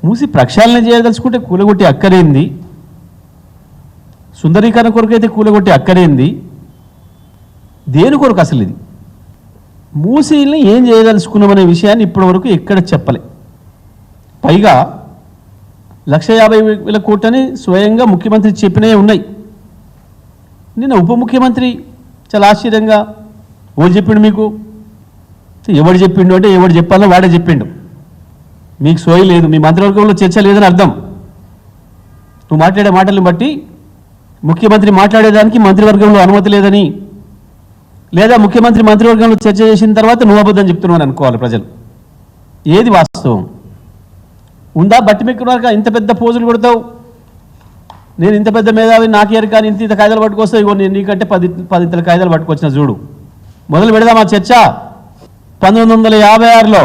మూసి ప్రక్షాళన చేయదలుచుకుంటే కూలగొట్టి అక్కరేంది, సుందరీకరణ కొరకు అయితే కూలగొట్టి అక్కరేంది, దేని కొరకు అసలు ఇది? మూసీని ఏం చేయదలుచుకున్నామనే విషయాన్ని ఇప్పటివరకు ఎక్కడ చెప్పలే. పైగా 1,50,000 కోట్లని స్వయంగా ముఖ్యమంత్రి చెప్పినవి ఉన్నాయి. నిన్న ఉప ముఖ్యమంత్రి చాలా ఆశ్చర్యంగా ఎవరు చెప్పిండు మీకు? ఎవడు చెప్పిండు అంటే ఎవడు చెప్పాలో వాడే చెప్పిండు. మీకు సోయి లేదు, మీ మంత్రివర్గంలో చర్చ లేదని అర్థం. నువ్వు మాట్లాడే మాటలను బట్టి ముఖ్యమంత్రి మాట్లాడేదానికి మంత్రివర్గంలో అనుమతి లేదని, లేదా ముఖ్యమంత్రి మంత్రివర్గంలో చర్చ చేసిన తర్వాత నువ్వు అబద్ధం చెప్తున్నావు అనుకోవాలి ప్రజలు. ఏది వాస్తవం ఉందా? బట్టి మెక్కున్నాక ఇంత పెద్ద పోజులు కొడతావు, నేను ఇంత పెద్ద మేధావి నాకేరు కానీ ఇంత కాయిదాలు పట్టుకొస్తావు, ఇగో నేను నీకంటే 10 కాయిదాలు పట్టుకొచ్చిన చూడు. మొదలు పెడదామా చర్చ. 1956లో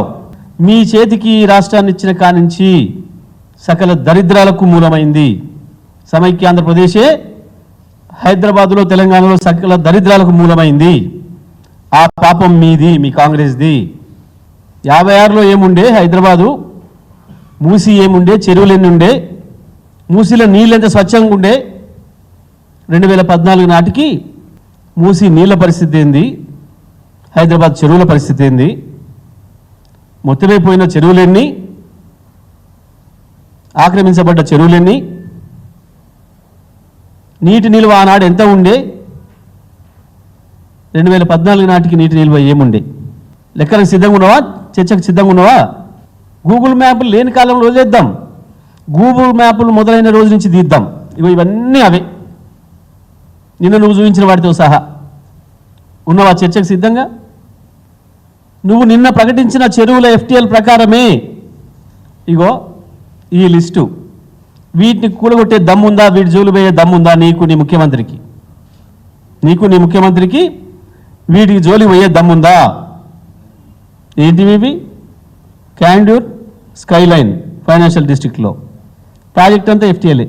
మీ చేతికి రాష్ట్రాన్ని ఇచ్చిన కానించి సకల దరిద్రాలకు మూలమైంది సమైక్య ఆంధ్రప్రదేశే. హైదరాబాదులో తెలంగాణలో సకల దరిద్రాలకు మూలమైంది. ఆ పాపం మీది, మీ కాంగ్రెస్ది. 56లో ఏముండే హైదరాబాదు? మూసి ఏముండే? చెరువులు ఎన్ని ఉండే? మూసిలో నీళ్ళు ఎంత స్వచ్ఛంగా ఉండే? 2014 నాటికి మూసి నీళ్ళ పరిస్థితి ఏంది? హైదరాబాద్ చెరువుల పరిస్థితి ఏంది? మొత్తమైపోయిన చెరువులెన్ని? ఆక్రమించబడ్డ చెరువులెన్ని? నీటి నిల్వ ఆనాడు ఎంత ఉండే? 2014 నాటికి నీటి నిల్వ ఏముండే? లెక్కలకు సిద్ధంగా ఉన్నావా? చర్చకు సిద్ధంగా ఉన్నావా? గూగుల్ మ్యాప్లు లేని కాలంలో వదిలేద్దాం, గూగుల్ మ్యాప్లు మొదలైన రోజు నుంచి తీద్దాం. ఇవన్నీ అవే, నిన్న నువ్వు చూపించిన వాటితో సహా. ఉన్నవా చర్చకు సిద్ధంగా? నువ్వు నిన్న ప్రకటించిన చెరువుల FTL ప్రకారమే ఇగో ఈ లిస్టు. వీటిని కూలగొట్టే దమ్ముందా? వీటి జోలు పోయే దమ్ముందా నీకు, నీ ముఖ్యమంత్రికి? నీకు నీ ముఖ్యమంత్రికి వీటికి జోలి పోయే దమ్ముందా? ఏంటివి ఇవి? క్యాండ్యూర్ స్కైలైన్ ఫైనాన్షియల్ డిస్ట్రిక్ట్లో ప్రాజెక్ట్ అంతా FTLఏ.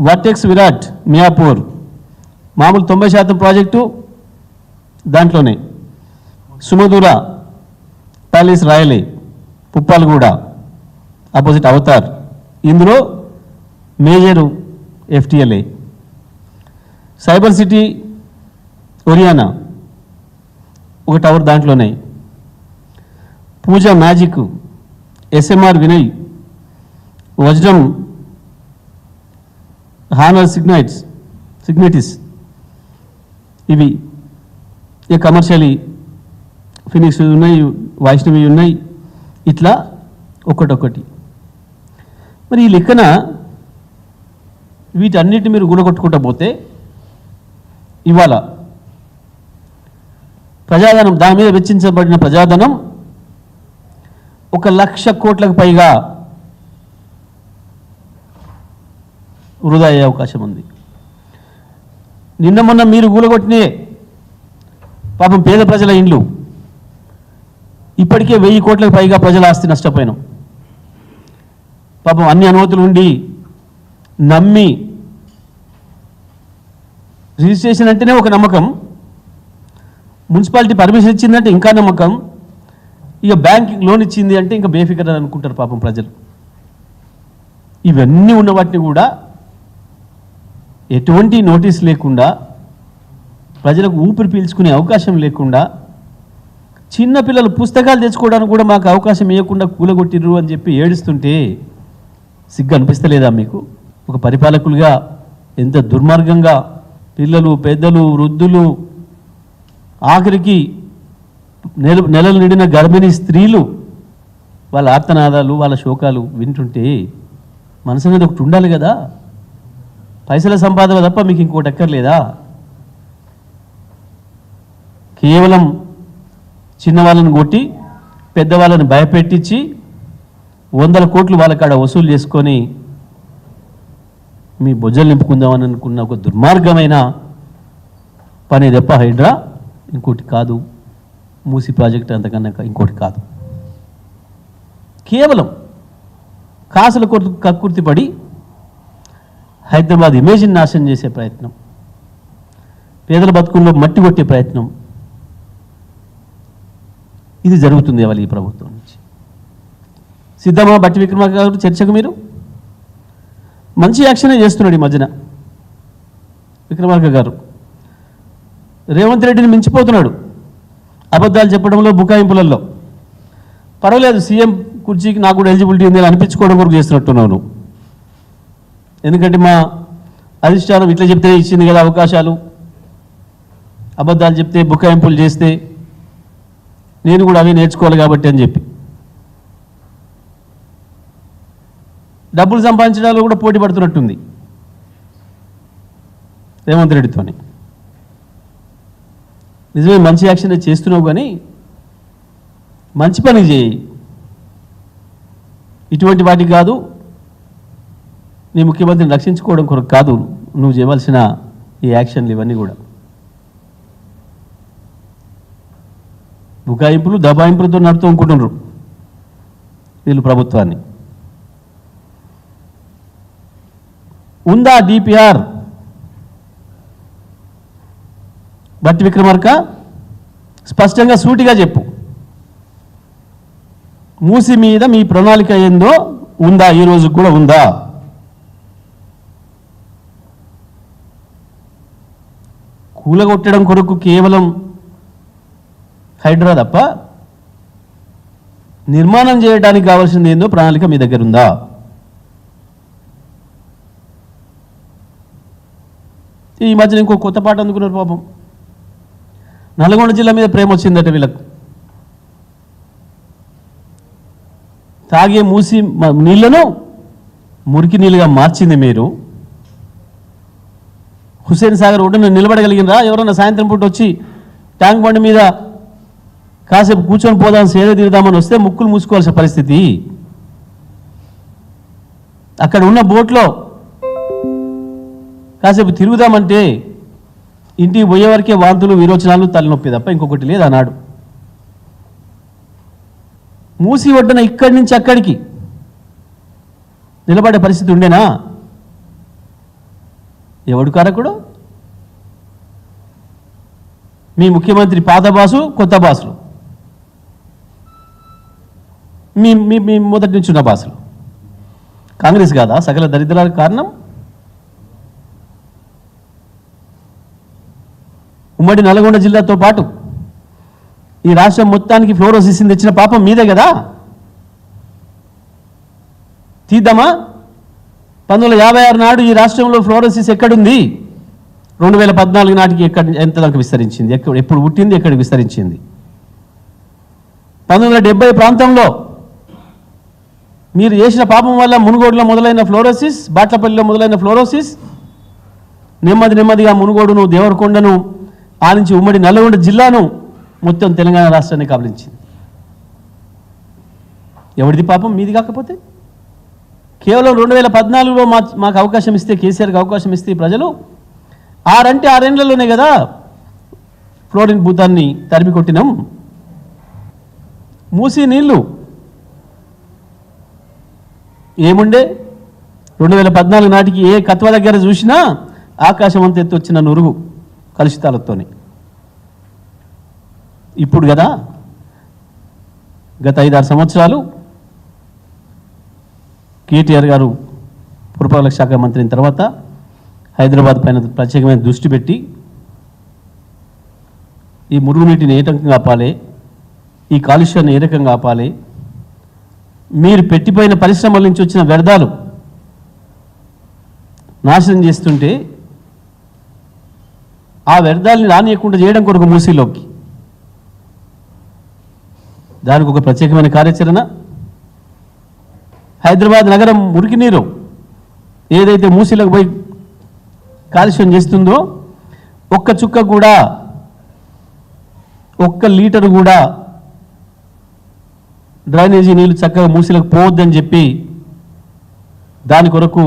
వర్టెక్స్ విరాట్ మియాపూర్ మామూలు 90% ప్రాజెక్టు దాంట్లోనే. సుమధుర ప్యాలెస్ రాయలే పుప్పాలగూడ ఆపోజిట్ అవతార్, ఇందులో మేజరు FTLఏ. సైబర్ సిటీ ఒరియానా ఒక టవర్ దాంట్లోనే. పూజా మ్యాజిక్ SMR వినయ్ వజ్రం హానర్ సిగ్నైటిస్ ఇవి ఇక కమర్షియలీ ఫినిక్స్ ఉన్నాయి, వైష్ణవి ఉన్నాయి, ఇట్లా ఒక్కటొక్కటి. మరి ఈ లెక్కన వీటన్నిటిని మీరు గుణగొట్టుకుంటూ పోతే ఇవాళ ప్రజాధనం, దాని మీద వెచ్చించబడిన ప్రజాధనం 1,00,000 కోట్లకు పైగా వృధా అయ్యే అవకాశం ఉంది. నిన్న మొన్న మీరు కూలగొట్టినే పాపం పేద ప్రజల ఇండ్లు, ఇప్పటికే 1000 కోట్లకు పైగా ప్రజల ఆస్తి నష్టపోయినాం. పాపం అన్ని అనుమతులు ఉండి నమ్మి రిజిస్ట్రేషన్ అంటేనే ఒక నమ్మకం, మున్సిపాలిటీ పర్మిషన్ ఇచ్చిందంటే ఇంకా నమ్మకం, ఇక బ్యాంక్ లోన్ ఇచ్చింది అంటే ఇంకా బేఫికర్ అని అనుకుంటారు పాపం ప్రజలు. ఇవన్నీ ఉన్న వాటిని కూడా ఎటువంటి నోటీస్ లేకుండా, ప్రజలకు ఊపిరి పీల్చుకునే అవకాశం లేకుండా, చిన్నపిల్లలు పుస్తకాలు తెచ్చుకోవడానికి కూడా మాకు అవకాశం ఇవ్వకుండా కూలగొట్టిర్రు అని చెప్పి ఏడుస్తుంటే సిగ్గు అనిపిస్తలేదా మీకు? ఒక పరిపాలకులుగా ఎంత దుర్మార్గంగా పిల్లలు, పెద్దలు, వృద్ధులు, ఆఖరికి నెలలు నిండిన గర్భిణీ స్త్రీలు వాళ్ళ ఆర్తనాదాలు, వాళ్ళ శోకాలు వింటుంటే మనసు మీద ఒకటి ఉండాలి కదా. పైసల సంపాదన తప్ప మీకు ఇంకోటి ఎక్కర్లేదా? కేవలం చిన్నవాళ్ళని కొట్టి పెద్దవాళ్ళని భయపెట్టించి 100 కోట్లు వాళ్ళ కాడ వసూలు చేసుకొని మీ బొజ్జలు నింపుకుందామని అనుకున్న ఒక దుర్మార్గమైన పని తప్ప హైడ్రా ఇంకోటి కాదు. మూసి ప్రాజెక్ట్ అంతకన్నా ఇంకోటి కాదు. కేవలం కాసుల కక్కుర్తిపడి హైదరాబాద్ ఇమేజ్ని నాశనం చేసే ప్రయత్నం, పేదల బతుకుల్లో మట్టి కొట్టే ప్రయత్నం, ఇది జరుగుతుంది ఇవాళ ఈ ప్రభుత్వం నుంచి. సిద్ధమా బట్టి విక్రమార్క గారు చర్చకు? మీరు మంచి యాక్షనే చేస్తున్నాడు ఈ మధ్యన విక్రమార్క గారు. రేవంత్ రెడ్డిని మించిపోతున్నాడు అబద్ధాలు చెప్పడంలో, బుకాయింపులలో. పర్వాలేదు, సీఎం కుర్చీకి నాకు కూడా ఎలిజిబిలిటీ ఉంది అని అనిపించుకోవడం వరకు చేస్తున్నట్టున్నావు నువ్వు. ఎందుకంటే మా అధిష్టానం ఇట్లా చెప్తే ఇచ్చింది కదా అవకాశాలు, అబద్ధాలు చెప్తే బుకాయింపులు చేస్తే నేను కూడా అవి నేర్చుకోవాలి కాబట్టి అని చెప్పి డబ్బులు సంపాదించడంలో కూడా పోటీ పడుతున్నట్టుంది రేవంత్ రెడ్డితోని. నిజమే, మంచి యాక్షన్ చేస్తున్నావు, కానీ మంచి పని చేయి. ఇటువంటి వాటికి కాదు, నీ ముఖ్యమంత్రిని రక్షించుకోవడం కొరకు కాదు నువ్వు చేయవలసిన ఈ యాక్షన్లు ఇవన్నీ కూడా. బుకాయింపులు దబాయింపులతో నడుతూ అనుకుంటున్నారు వీళ్ళు ప్రభుత్వాన్ని. ఉందా డిపిఆర్? బట్టి విక్రమార్క స్పష్టంగా సూటిగా చెప్పు. మూసి మీద మీ ప్రణాళిక ఏందో ఉందా? ఈ రోజు కూడా ఉందా? కూలగొట్టడం కొరకు కేవలం హైడ్రా తప్ప నిర్మాణం చేయడానికి కావాల్సింది ఏందో ప్రణాళిక మీ దగ్గర ఉందా? ఈ మధ్యన ఇంకో కొత్త పాట అందుకున్నారు పాపం. నల్గొండ జిల్లా మీద ప్రేమ వచ్చిందట వీళ్ళకు. తాగే మూసి నీళ్లను మురికి నీళ్ళుగా మార్చింది మీరు. హుస్సేన్ సాగర్ ఒడ్డున నిలబడగలిగినరా? ఎవరన్నా సాయంత్రం పూట వచ్చి ట్యాంక్ బండి మీద కాసేపు కూర్చొని పోదాం, సేద తీరుదామని వస్తే ముక్కులు మూసుకోవాల్సిన పరిస్థితి. అక్కడ ఉన్న బోట్లో కాసేపు తిరుగుదామంటే ఇంటికి పోయే వరకే వాంతులు, విరోచనాలు, తలనొప్పి తప్ప ఇంకొకటి లేదు అన్నాడు. మూసి ఒడ్డున ఇక్కడి నుంచి అక్కడికి నిలబడే పరిస్థితి ఉండేనా? ఎవడు కారకుడు? మీ ముఖ్యమంత్రి పాత బాసు, కొత్త బాసులు, మీ మీ మొదటి నుంచి ఉన్న బాసులు. కాంగ్రెస్ కాదా సకల దరిద్రాలకు కారణం? ఉమ్మడి నల్గొండ జిల్లాతో పాటు ఈ రాష్ట్రం మొత్తానికి ఫ్లోరోసిస్ తెచ్చిన పాపం మీదే కదా. తీద్దామా? 1956 నాడు ఈ రాష్ట్రంలో ఫ్లోరోసిస్ ఎక్కడుంది? 2014 నాటికి ఎంత దాకా విస్తరించింది? ఎప్పుడు పుట్టింది, ఎక్కడికి విస్తరించింది? 1970 ప్రాంతంలో మీరు చేసిన పాపం వల్ల మునుగోడులో మొదలైన ఫ్లోరోసిస్, బాట్లపల్లిలో మొదలైన ఫ్లోరోసిస్ నెమ్మదిగా మునుగోడును, దేవరకొండను, ఆ నుంచి ఉమ్మడి నల్గొండ జిల్లాను, మొత్తం తెలంగాణ రాష్ట్రాన్ని కబలించింది. ఎవరిది పాపం? మీది కాకపోతే? కేవలం 2014లో మాకు అవకాశం ఇస్తే, కేసీఆర్కి అవకాశం ఇస్తే ప్రజలు 6 కదా ఫ్లోరిన్ భూతాన్ని తరిమి కొట్టినాం. మూసి నీళ్లు ఏముండే? 2014 నాటికి ఏ కత్వ దగ్గర చూసినా ఆకాశం అంత ఎత్తు వచ్చిన నురుగు కలుషితాలతోని. ఇప్పుడు కదా గత 5-6 సంవత్సరాలు కేటీఆర్ గారు పురపాలక శాఖ మంత్రి అయిన తర్వాత హైదరాబాద్ పైన ప్రత్యేకమైన దృష్టి పెట్టి ఈ మురుగునీటిని ఏ రకంగా ఆపాలి, ఈ కాలుష్యాన్ని ఏ రకంగా ఆపాలి, మీరు పెట్టిపోయిన పరిశ్రమల నుంచి వచ్చిన వ్యర్థాలు నాశనం చేస్తుంటే ఆ వ్యర్థాలని రానియకుండా చేయడం కొరకు మూసీలోకి దానికి ఒక ప్రత్యేకమైన కార్యాచరణ. హైదరాబాద్ నగరం మురికి నీరు ఏదైతే మూసీలకు పోయి కాలుష్యం చేస్తుందో ఒక్క చుక్క కూడా, ఒక్క లీటరు కూడా డ్రైనేజీ నీళ్ళు చక్కగా మూసీలకు పోవద్దని చెప్పి దాని కొరకు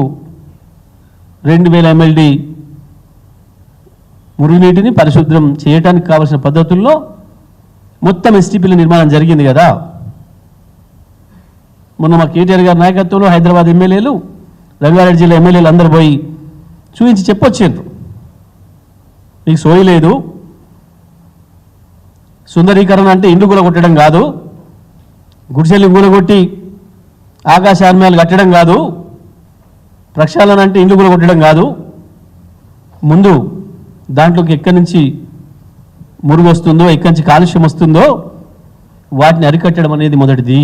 2000 MLD మురుగునీటిని పరిశుభ్రం చేయడానికి కావాల్సిన పద్ధతుల్లో మొత్తం ఎస్టీపీల నిర్మాణం జరిగింది కదా. మొన్న మా కేటీఆర్ గారి నాయకత్వంలో హైదరాబాద్ ఎమ్మెల్యేలు, రంగారెడ్డి జిల్లా ఎమ్మెల్యేలు అందరూ పోయి చూపించి చెప్పొచ్చారు. మీకు సోయి లేదు, సుందరీకరణ అంటే ఇండ్లు కూలగొట్టడం కాదు, గుడిసెల్ని కూలగొట్టి ఆకాశాన్యాలు కట్టడం కాదు, ప్రక్షాళన అంటే ఇండ్లు కూడా కొట్టడం కాదు, ముందు దాంట్లోకి ఎక్కడి నుంచి మురుగు వస్తుందో, ఎక్కడి నుంచి కాలుష్యం వస్తుందో వాటిని అరికట్టడం అనేది మొదటిది.